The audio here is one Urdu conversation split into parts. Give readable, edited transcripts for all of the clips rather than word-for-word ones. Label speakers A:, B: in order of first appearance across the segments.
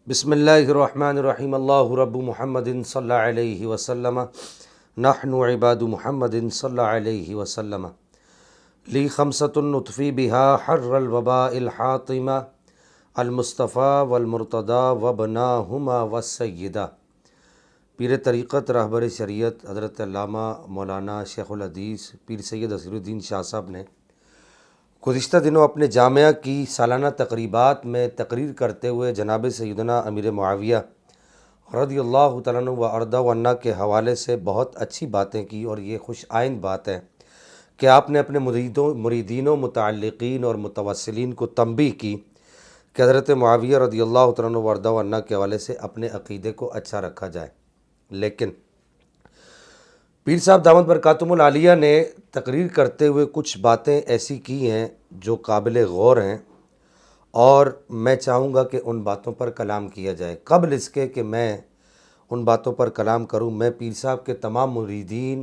A: بسم اللہ الرحمن الرحیم اللہ رب محمد صلی اللہ علیہ وسلم نحن عباد محمد صلی اللہ علیہ وسلم لی خمسۃ نطفی بہا حر الوباء الحاطمہ المصطفیٰ والمرتضیٰ وبناہما والسیدہ۔ پیر طریقت رہبر شریعت حضرت علامہ مولانا شیخ الحدیث پیر سید اسیر الدین شاہ صاحب نے گزشتہ دنوں اپنے جامعہ کی سالانہ تقریبات میں تقریر کرتے ہوئے جناب سیدنا امیر معاویہ رضی اللہ تعالیٰ عنہ و ارضہ عنہ کے حوالے سے بہت اچھی باتیں کی، اور یہ خوش آئند بات ہے کہ آپ نے اپنے مریدین و متعلقین اور متوسلین کو تنبیہ کی کہ حضرت معاویہ رضی اللہ تعالیٰ عنہ و ارضہ عنہ کے حوالے سے اپنے عقیدے کو اچھا رکھا جائے۔ لیکن پیر صاحب دامت برکاتہم العالیہ نے تقریر کرتے ہوئے کچھ باتیں ایسی کی ہیں جو قابل غور ہیں، اور میں چاہوں گا کہ ان باتوں پر کلام کیا جائے۔ قبل اس کے کہ میں ان باتوں پر کلام کروں، میں پیر صاحب کے تمام مریدین،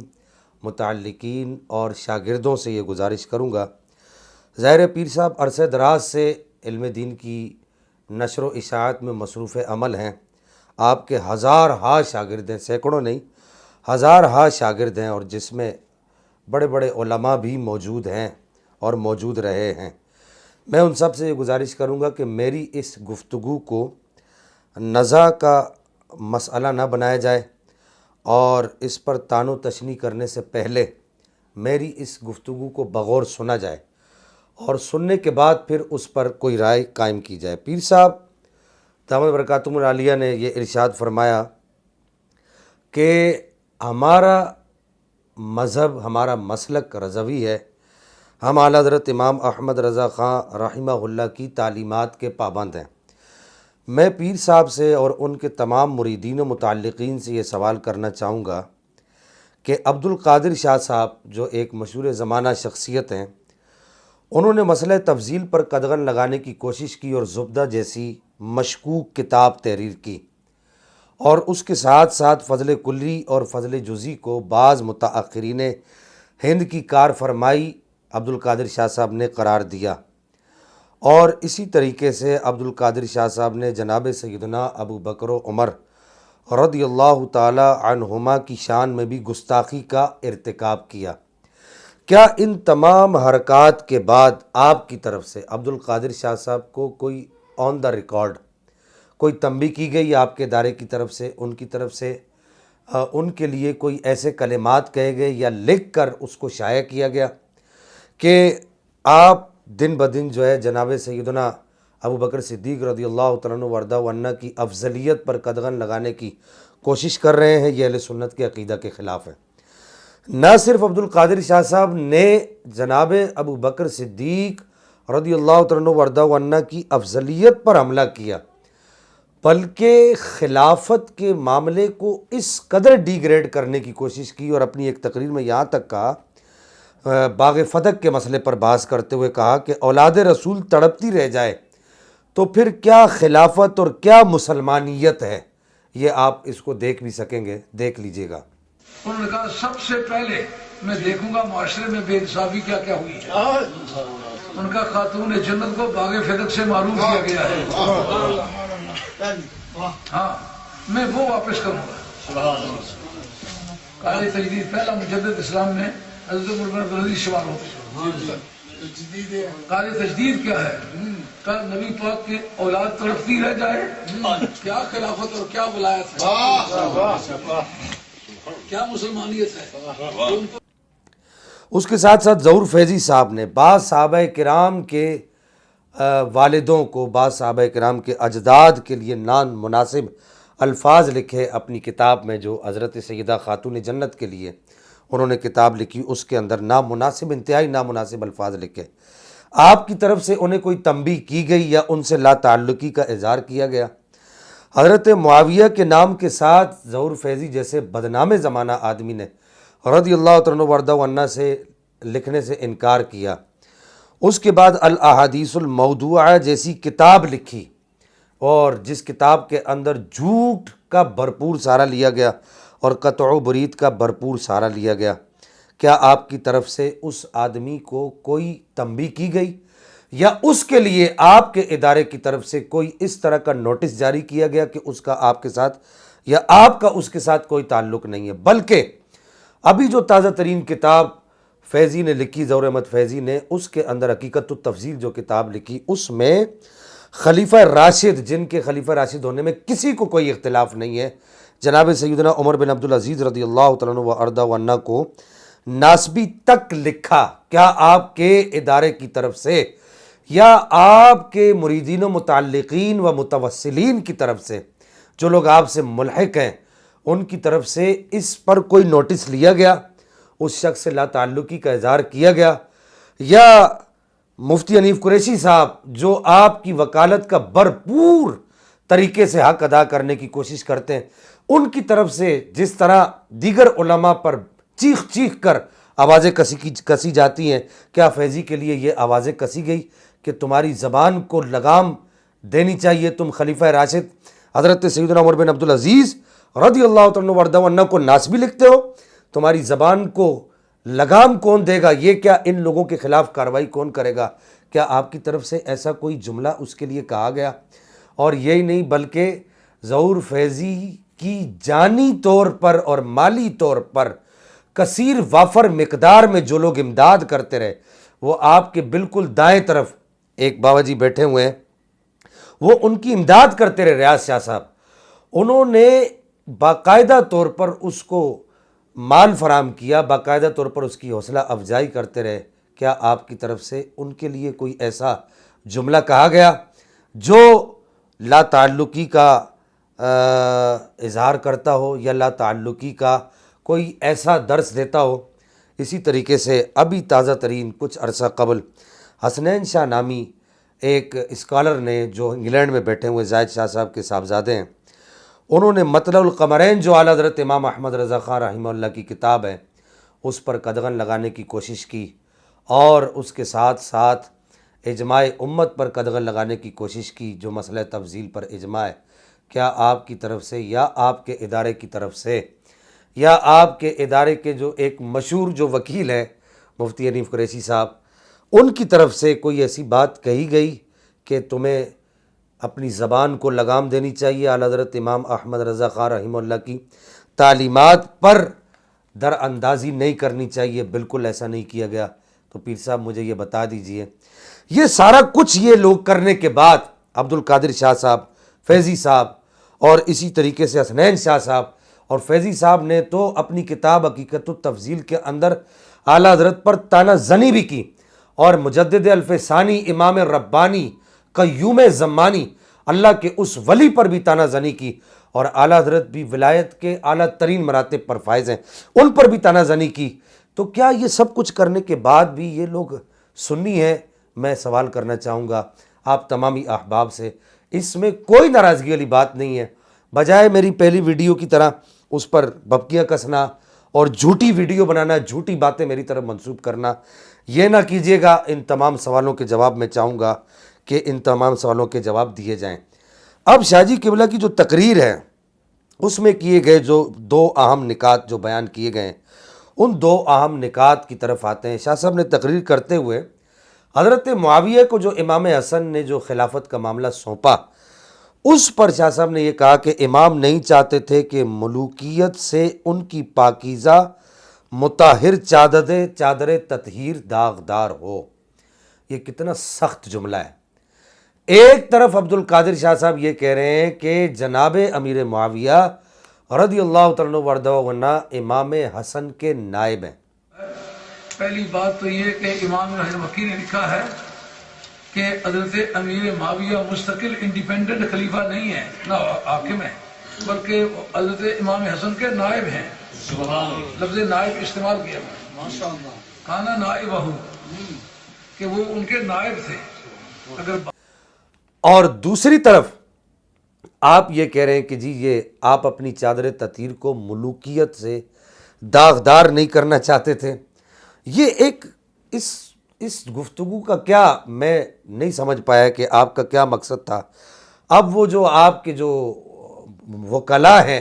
A: متعلقین اور شاگردوں سے یہ گزارش کروں گا۔ ظاہر پیر صاحب عرصہ دراز سے علم دین کی نشر و اشاعت میں مصروف عمل ہیں۔ آپ کے ہزار ہا شاگرد ہیں، سینکڑوں نہیں، ہزار ہا شاگرد ہیں، اور جس میں بڑے بڑے علماء بھی موجود ہیں اور موجود رہے ہیں۔ میں ان سب سے یہ گزارش کروں گا کہ میری اس گفتگو کو نزاع کا مسئلہ نہ بنایا جائے، اور اس پر طعن و تشنیع کرنے سے پہلے میری اس گفتگو کو بغور سنا جائے، اور سننے کے بعد پھر اس پر کوئی رائے قائم کی جائے۔ پیر صاحب دامت برکاتہم العالیہ نے یہ ارشاد فرمایا کہ ہمارا مذہب، ہمارا مسلک رضوی ہے، ہم اعلیٰ حضرت امام احمد رضا خان رحمہ اللہ کی تعلیمات کے پابند ہیں۔ میں پیر صاحب سے اور ان کے تمام مریدین و متعلقین سے یہ سوال کرنا چاہوں گا کہ عبد القادر شاہ صاحب جو ایک مشہور زمانہ شخصیت ہیں، انہوں نے مسئلہ تفضیل پر قدغن لگانے کی کوشش کی اور زبدہ جیسی مشکوک کتاب تحریر کی، اور اس کے ساتھ ساتھ فضل کلی اور فضل جزی کو بعض متاخرین ہند کی کار فرمائی عبد القادر شاہ صاحب نے قرار دیا، اور اسی طریقے سے عبد القادر شاہ صاحب نے جناب سیدنا ابو بکر و عمر رضی اللہ تعالی عنہما کی شان میں بھی گستاخی کا ارتکاب کیا۔ کیا ان تمام حرکات کے بعد آپ کی طرف سے عبد القادر شاہ صاحب کو کوئی آن دا ریکارڈ کوئی تنبیہ کی گئی آپ کے ادارے کی طرف سے، ان کی طرف سے ان کے لیے کوئی ایسے کلمات کہے گئے یا لکھ کر اس کو شائع کیا گیا کہ آپ دن بدن جو ہے جناب سیدنا ابو بکر صدیق رضی اللہ تعالیٰ عنہ وردہ عنہ کی افضلیت پر قدغن لگانے کی کوشش کر رہے ہیں؟ یہ اہل سنت کے عقیدہ کے خلاف ہے۔ نہ صرف عبد القادر شاہ صاحب نے جناب ابو بکر صدیق رضی اللہ تعالیٰ عنہ وردہ عنہ کی افضلیت پر حملہ کیا، بلکہ خلافت کے معاملے کو اس قدر ڈی گریڈ کرنے کی کوشش کی، اور اپنی ایک تقریر میں یہاں تک کہا، باغ فتح کے مسئلے پر بحث کرتے ہوئے کہا کہ اولاد رسول تڑپتی رہ جائے تو پھر کیا خلافت اور کیا مسلمانیت ہے۔ یہ آپ اس کو دیکھ بھی سکیں گے، دیکھ لیجئے گا۔
B: انہوں نے کہا سب سے پہلے میں دیکھوں گا معاشرے میں بے انصافی کیا کیا ہوئی ہے۔ ان کا خاتون جنت کو باغ فتح سے معروف کیا گیا ہے، ہاں میں وہ واپس کروں گا۔ قائد تجدید پہلا مجدد اسلام میں حضرت عمر بن عبدالعزیز شمار ہوتے ہیں۔ قائد تجدید کیا ہے؟ کل نبی پاک کی اولاد تڑپتی رہ جائے، کیا خلافت اور کیا ولایت ہے، کیا مسلمانیت ہے۔
A: اس کے ساتھ ساتھ ظہور فیضی صاحب نے بعض صحابہ کرام کے والدوں کو، بعض صحابہ کرام کے اجداد کے لیے نامناسب الفاظ لکھے اپنی کتاب میں، جو حضرت سیدہ خاتون جنت کے لیے انہوں نے کتاب لکھی، اس کے اندر نامناسب، انتہائی نامناسب الفاظ لکھے۔ آپ کی طرف سے انہیں کوئی تنبیہ کی گئی یا ان سے لا تعلقی کا اظہار کیا گیا؟ حضرت معاویہ کے نام کے ساتھ ظہور فیضی جیسے بدنام زمانہ آدمی نے رضی اللہ عنہ وردہ عنہ سے لکھنے سے انکار کیا۔ اس کے بعد الاحادیث الموضوعہ جیسی کتاب لکھی، اور جس کتاب کے اندر جھوٹ کا بھرپور سہارا لیا گیا اور قطع و برید کا بھرپور سہارا لیا گیا۔ کیا آپ کی طرف سے اس آدمی کو کوئی تنبیہ کی گئی یا اس کے لیے آپ کے ادارے کی طرف سے کوئی اس طرح کا نوٹس جاری کیا گیا کہ اس کا آپ کے ساتھ یا آپ کا اس کے ساتھ کوئی تعلق نہیں ہے، بلکہ ابھی جو تازہ ترین کتاب فیضی نے لکھی، ظہور احمد فیضی نے، اس کے اندر حقیقت التفضیل جو کتاب لکھی، اس میں خلیفہ راشد، جن کے خلیفہ راشد ہونے میں کسی کو کوئی اختلاف نہیں ہے، جناب سیدنا عمر بن عبدالعزیز رضی اللہ تعالیٰ عنہ و ارضہ و عنہ کو ناسبی تک لکھا۔ کیا آپ کے ادارے کی طرف سے یا آپ کے مریدین و متعلقین و متوسلین کی طرف سے، جو لوگ آپ سے ملحق ہیں، ان کی طرف سے اس پر کوئی نوٹس لیا گیا، اس شخص سے لا تعلقی کا اظہار کیا گیا، یا مفتی حنیف قریشی صاحب جو آپ کی وکالت کا بھرپور طریقے سے حق ادا کرنے کی کوشش کرتے ہیں، ان کی طرف سے جس طرح دیگر علماء پر چیخ چیخ کر آوازیں کسی جاتی ہیں، کیا فیضی کے لیے یہ آوازیں کسی گئی کہ تمہاری زبان کو لگام دینی چاہیے، تم خلیفہ راشد حضرت سیدنا عمر بن عبدالعزیز رضی اللہ تعالیٰ عنہ ورضہ عنہ کو ناسبی لکھتے ہو؟ تمہاری زبان کو لگام کون دے گا؟ یہ کیا ان لوگوں کے خلاف کارروائی کون کرے گا؟ کیا آپ کی طرف سے ایسا کوئی جملہ اس کے لیے کہا گیا؟ اور یہی نہیں بلکہ ظہور فیضی کی جانی طور پر اور مالی طور پر کثیر وافر مقدار میں جو لوگ امداد کرتے رہے، وہ آپ کے بالکل دائیں طرف ایک بابا جی بیٹھے ہوئے ہیں، وہ ان کی امداد کرتے رہے، ریاض شاہ صاحب، انہوں نے باقاعدہ طور پر اس کو مال فراہم کیا، باقاعدہ طور پر اس کی حوصلہ افزائی کرتے رہے۔ کیا آپ کی طرف سے ان کے لیے کوئی ایسا جملہ کہا گیا جو لا تعلقی کا اظہار کرتا ہو یا لا تعلقی کا کوئی ایسا درس دیتا ہو؟ اسی طریقے سے ابھی تازہ ترین کچھ عرصہ قبل حسنین شاہ نامی ایک اسکالر نے، جو انگلینڈ میں بیٹھے ہوئے زاہد شاہ صاحب کے صاحبزادے ہیں، انہوں نے مطلع القمرین جو اعلیٰ حضرت امام احمد رضا خان رحمہ اللہ کی کتاب ہے، اس پر قدغن لگانے کی کوشش کی، اور اس کے ساتھ ساتھ اجماع امت پر قدغن لگانے کی کوشش کی، جو مسئلہ تفضیل پر اجماع ہے۔ کیا آپ کی طرف سے یا آپ کے ادارے کی طرف سے یا آپ کے ادارے کے جو ایک مشہور جو وکیل ہیں مفتی حنیف قریشی صاحب، ان کی طرف سے کوئی ایسی بات کہی گئی کہ تمہیں اپنی زبان کو لگام دینی چاہیے، اعلیٰ حضرت امام احمد رضا خان رحمہ اللہ کی تعلیمات پر در اندازی نہیں کرنی چاہیے؟ بالکل ایسا نہیں کیا گیا۔ تو پیر صاحب مجھے یہ بتا دیجئے، یہ سارا کچھ یہ لوگ کرنے کے بعد عبد القادر شاہ صاحب، فیضی صاحب، اور اسی طریقے سے حسنین شاہ صاحب، اور فیضی صاحب نے تو اپنی کتاب حقیقت التفضیل کے اندر اعلیٰ حضرت پر تانہ زنی بھی کی، اور مجدد الف ثانی امام ربانی قیوم زمانی اللہ کے اس ولی پر بھی تانہ زنی کی، اور اعلیٰ حضرت بھی ولایت کے اعلیٰ ترین مراتب پر فائز ہیں، ان پر بھی تانہ زنی کی۔ تو کیا یہ سب کچھ کرنے کے بعد بھی یہ لوگ سنی ہیں؟ میں سوال کرنا چاہوں گا آپ تمامی احباب سے، اس میں کوئی ناراضگی والی بات نہیں ہے۔ بجائے میری پہلی ویڈیو کی طرح اس پر بھبکیاں کسنا اور جھوٹی ویڈیو بنانا، جھوٹی باتیں میری طرف منسوب کرنا، یہ نہ کیجیے گا۔ ان تمام سوالوں کے جواب میں چاہوں گا کہ ان تمام سوالوں کے جواب دیے جائیں۔ اب شاہ جی قبلہ کی جو تقریر ہے، اس میں کیے گئے جو دو اہم نکات جو بیان کیے گئے ہیں، ان دو اہم نکات کی طرف آتے ہیں۔ شاہ صاحب نے تقریر کرتے ہوئے حضرت معاویہ کو جو امام حسن نے جو خلافت کا معاملہ سونپا، اس پر شاہ صاحب نے یہ کہا کہ امام نہیں چاہتے تھے کہ ملوکیت سے ان کی پاکیزہ مطہر چادر تطہیر داغدار ہو۔ یہ کتنا سخت جملہ ہے۔ ایک طرف عبد القادر شاہ صاحب یہ کہہ رہے ہیں کہ جناب امیر معاویہ رضی اللہ تعالیٰ عنہ ورنہ امام حسن کے نائب ہیں۔
B: پہلی بات تو یہ کہ امام وکی نے لکھا ہے کہ حضرت امیر معاویہ مستقل انڈیپینڈنٹ خلیفہ نہیں ہے، نہ حاکم ہے، بلکہ حضرت امام حسن کے نائب ہیں۔ لفظ نائب استعمال کیا کانا نائبہ، کہ وہ ان کے نائب تھے۔ اگر
A: اور دوسری طرف آپ یہ کہہ رہے ہیں کہ جی یہ آپ اپنی چادر تطہیر کو ملوکیت سے داغدار نہیں کرنا چاہتے تھے۔ یہ ایک اس گفتگو کا کیا، میں نہیں سمجھ پایا کہ آپ کا کیا مقصد تھا۔ اب وہ جو آپ کے جو وکلاء ہیں،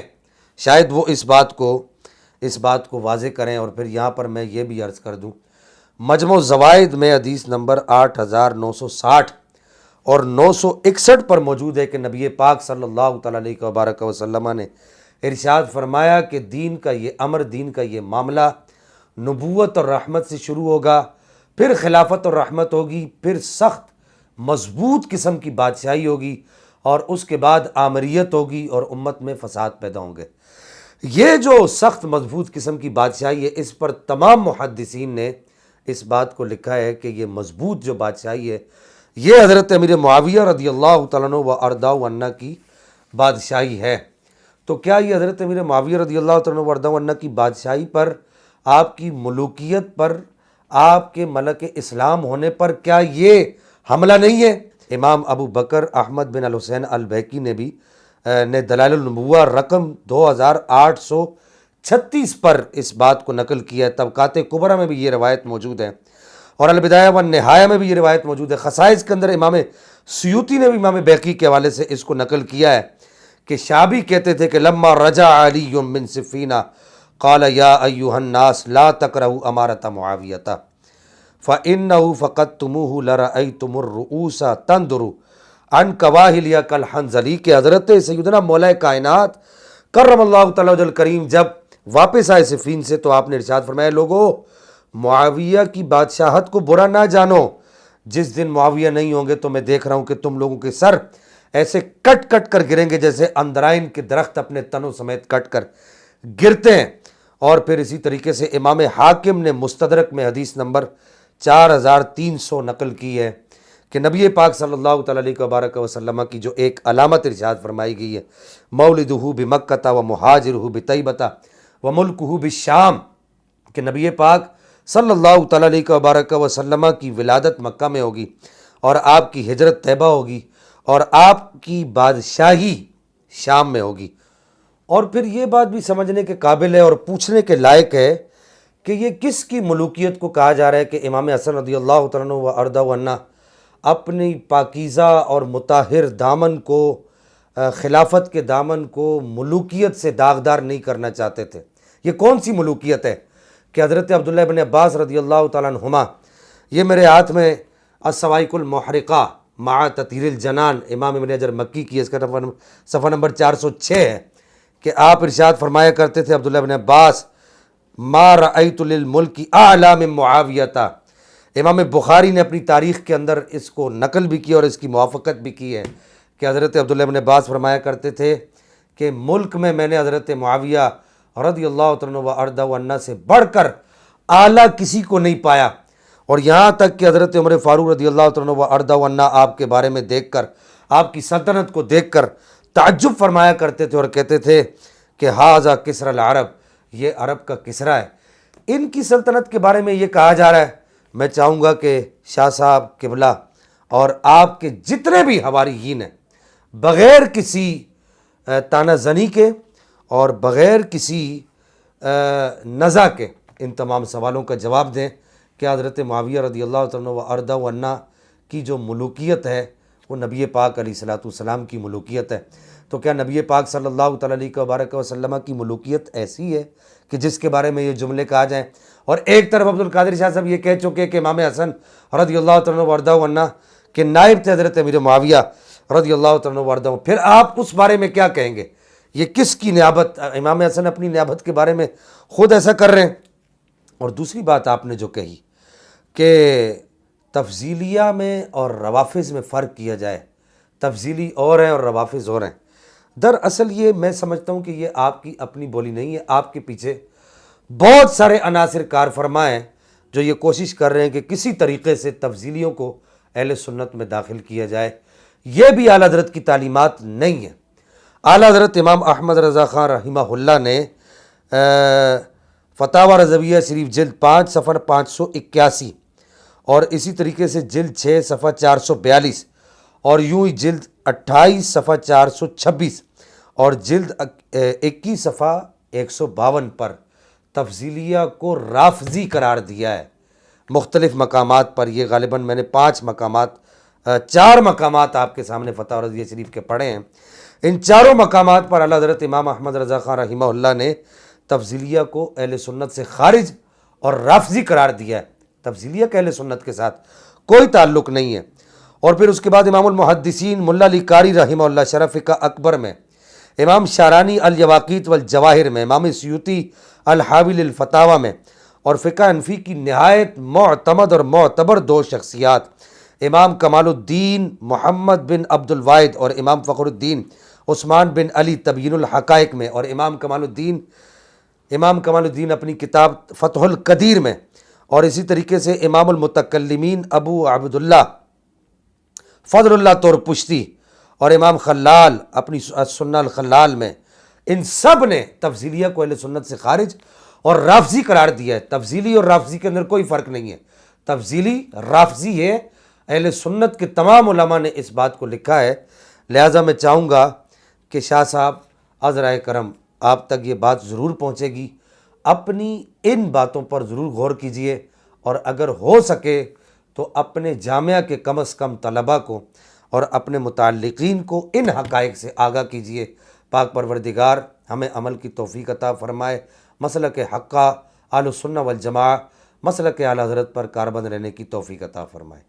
A: شاید وہ اس بات کو واضح کریں، اور پھر یہاں پر میں یہ بھی عرض کر دوں، مجموع زوائد میں حدیث نمبر 8960 اور 961 پر موجود ہے کہ نبی پاک صلی اللہ تعالیٰ علیہ وبارک وسلم نے ارشاد فرمایا کہ دین کا یہ امر، دین کا یہ معاملہ نبوت اور رحمت سے شروع ہوگا، پھر خلافت اور رحمت ہوگی، پھر سخت مضبوط قسم کی بادشاہی ہوگی، اور اس کے بعد آمریت ہوگی اور امت میں فساد پیدا ہوں گے۔ یہ جو سخت مضبوط قسم کی بادشاہی ہے، اس پر تمام محدثین نے اس بات کو لکھا ہے کہ یہ مضبوط جو بادشاہی ہے یہ حضرت امیر معاویہ رضی اللہ تعالیٰ عنہ و ارضاہ عنہ کی بادشاہی ہے۔ تو کیا یہ حضرت امیر معاویہ رضی اللہ تعالیٰ عنہ و ارضاہ عنہ کی بادشاہی پر، آپ کی ملوکیت پر، آپ کے ملک اسلام ہونے پر کیا یہ حملہ نہیں ہے؟ امام ابو بکر احمد بن الحسین البیکی نے بھی دلائل النبوہ رقم 2836 پر اس بات کو نقل کیا ہے۔ طبقات کبریٰ میں بھی یہ روایت موجود ہے، اور البدایہ والنہایہ میں بھی یہ روایت موجود ہے۔ خصائص کے اندر امام سیوطی نے بھی امام بیہقی کے حوالے سے اس کو نقل کیا ہے کہ شعبی کہتے تھے کہ لما رجع علی من صفین قال یا ایھا الناس لا تکرہوا امارۃ معاویہ فإنہ فقدتموہ لرأیتم الرؤوس تندر عن کواہل کالحنظلی، کہ حضرت سیدنا مولا کائنات کرم اللہ تعالیٰ وجہ الکریم جب واپس آئے صفین سے تو آپ نے ارشاد فرمایا، لوگو معاویہ کی بادشاہت کو برا نہ جانو، جس دن معاویہ نہیں ہوں گے تو میں دیکھ رہا ہوں کہ تم لوگوں کے سر ایسے کٹ کٹ کر گریں گے جیسے اندرائن کے درخت اپنے تنوں سمیت کٹ کر گرتے ہیں۔ اور پھر اسی طریقے سے امام حاکم نے مستدرک میں حدیث نمبر 4300 نقل کی ہے کہ نبی پاک صلی اللہ تعالیٰ علیہ وبارک وسلم کی جو ایک علامت ارشاد فرمائی گئی ہے، مولدہ بمکہ و مہاجرہ بطیبہ و ملکہ بالشام، کہ نبی پاک صلی اللہ تعالیٰ علیہ وبارک وسلم کی ولادت مکہ میں ہوگی اور آپ کی ہجرت طیبہ ہوگی اور آپ کی بادشاہی شام میں ہوگی۔ اور پھر یہ بات بھی سمجھنے کے قابل ہے اور پوچھنے کے لائق ہے کہ یہ کس کی ملوکیت کو کہا جا رہا ہے کہ امام حسن رضی اللہ تعالیٰ عنہ و ارضاہ عنہ اپنی پاکیزہ اور مطہر دامن کو، خلافت کے دامن کو ملوکیت سے داغدار نہیں کرنا چاہتے تھے؟ یہ کون سی ملوکیت ہے کہ حضرت عبداللہ بن عباس رضی اللہ تعالیٰ عنہما، یہ میرے ہاتھ میں الصواعق المحرقہ مع تطہیر الجنان امام ابن حجر مکی کی، اس کا صفحہ نمبر 406 ہے کہ آپ ارشاد فرمایا کرتے تھے عبداللہ بن عباس، ما رأیت للملک اعلی من معاویہ۔ امام بخاری نے اپنی تاریخ کے اندر اس کو نقل بھی کی اور اس کی موافقت بھی کی ہے کہ حضرت عبداللہ بن عباس فرمایا کرتے تھے کہ ملک میں نے حضرت معاویہ رضی اللہ عنہ و ارضاہ عنہ سے بڑھ کر اعلیٰ کسی کو نہیں پایا۔ اور یہاں تک کہ حضرت عمر فاروق رضی اللہ عنہ و ارضاہ عنہ آپ کے بارے میں دیکھ کر، آپ کی سلطنت کو دیکھ کر تعجب فرمایا کرتے تھے اور کہتے تھے کہ ھذا کسری العرب، یہ عرب کا کسریٰ ہے۔ ان کی سلطنت کے بارے میں یہ کہا جا رہا ہے، میں چاہوں گا کہ شاہ صاحب قبلہ اور آپ کے جتنے بھی حواریین ہیں بغیر کسی تانہ زنی کے اور بغیر کسی نزع کے ان تمام سوالوں کا جواب دیں کہ حضرت معاویہ رضی اللہ عنہ و ارضاہ عنہ کی جو ملوکیت ہے وہ نبی پاک علیہ الصلوۃ والسلام کی ملوکیت ہے۔ تو کیا نبی پاک صلی اللہ تعالیٰ علیہ وبارک وسلم کی ملوکیت ایسی ہے کہ جس کے بارے میں یہ جملے کہا جائیں؟ اور ایک طرف عبد القادر شاہ صاحب یہ کہہ چکے کہ امام حسن رضی اللہ عنہ و ارضاہ عنہ کے نائب تھے حضرت امیر معاویہ رضی اللہ عنہ و ارضاہ، پھر آپ اس بارے میں کیا کہیں گے؟ یہ کس کی نیابت؟ امام حسن اپنی نیابت کے بارے میں خود ایسا کر رہے ہیں۔ اور دوسری بات آپ نے جو کہی کہ تفضیلیہ میں اور روافظ میں فرق کیا جائے، تفضیلی اور ہیں اور روافظ اور ہیں، دراصل یہ میں سمجھتا ہوں کہ یہ آپ کی اپنی بولی نہیں ہے، آپ کے پیچھے بہت سارے عناصر کار فرما ہیں جو یہ کوشش کر رہے ہیں کہ کسی طریقے سے تفضیلیوں کو اہل سنت میں داخل کیا جائے۔ یہ بھی اعلیٰ حضرت کی تعلیمات نہیں ہیں۔ اعلیٰ حضرت امام احمد رضا خان رحمہ اللہ نے فتاوی رضویہ شریف جلد 5 صفحہ 581 اور اسی طریقے سے جلد 6 صفحہ 442 اور یوں ہی جلد 28 صفحہ 426 اور جلد 21 صفحہ 152 پر تفضیلیہ کو رافضی قرار دیا ہے۔ مختلف مقامات پر، یہ غالباً میں نے 4 مقامات آپ کے سامنے فتاوی رضویہ شریف کے پڑھے ہیں۔ ان چاروں مقامات پر اعلیٰ حضرت امام احمد رضا خان رحمہ اللہ نے تفضیلیہ کو اہل سنت سے خارج اور رافضی قرار دیا ہے۔ تفضیلیہ کہ اہل سنت کے ساتھ کوئی تعلق نہیں ہے۔ اور پھر اس کے بعد امام المحدثین ملا علی قاری رحمہ اللہ شرح فقہ اکبر میں، امام شارانی الیواقیت والجواہر میں، امام سیوطی الحاوی للفتاوی میں، اور فقہ حنفی کی نہایت معتمد اور معتبر دو شخصیات امام کمال الدین محمد بن عبد الواحد اور امام فخر الدین عثمان بن علی تبیین الحقائق میں، اور امام کمال الدین اپنی کتاب فتح القدیر میں، اور اسی طریقے سے امام المتکلمین ابو عبداللہ فضل اللہ تورپشتی اور امام خلال اپنی سنہ الخلال میں، ان سب نے تفضیلیہ کو اہل سنت سے خارج اور رافضی قرار دیا ہے۔ تفضیلی اور رافضی کے اندر کوئی فرق نہیں ہے، تفضیلی رافضی ہے، اہل سنت کے تمام علماء نے اس بات کو لکھا ہے۔ لہٰذا میں چاہوں گا کہ شاہ صاحب عذرائے کرم آپ تک یہ بات ضرور پہنچے گی، اپنی ان باتوں پر ضرور غور کیجئے، اور اگر ہو سکے تو اپنے جامعہ کے کم از کم طلباء کو اور اپنے متعلقین کو ان حقائق سے آگاہ کیجئے۔ پاک پروردگار ہمیں عمل کی توفیق عطا فرمائے، مسلک حقہ اہل السنہ والجماعہ مسلک اعلی حضرت پر کاربند رہنے کی توفیق عطا فرمائے۔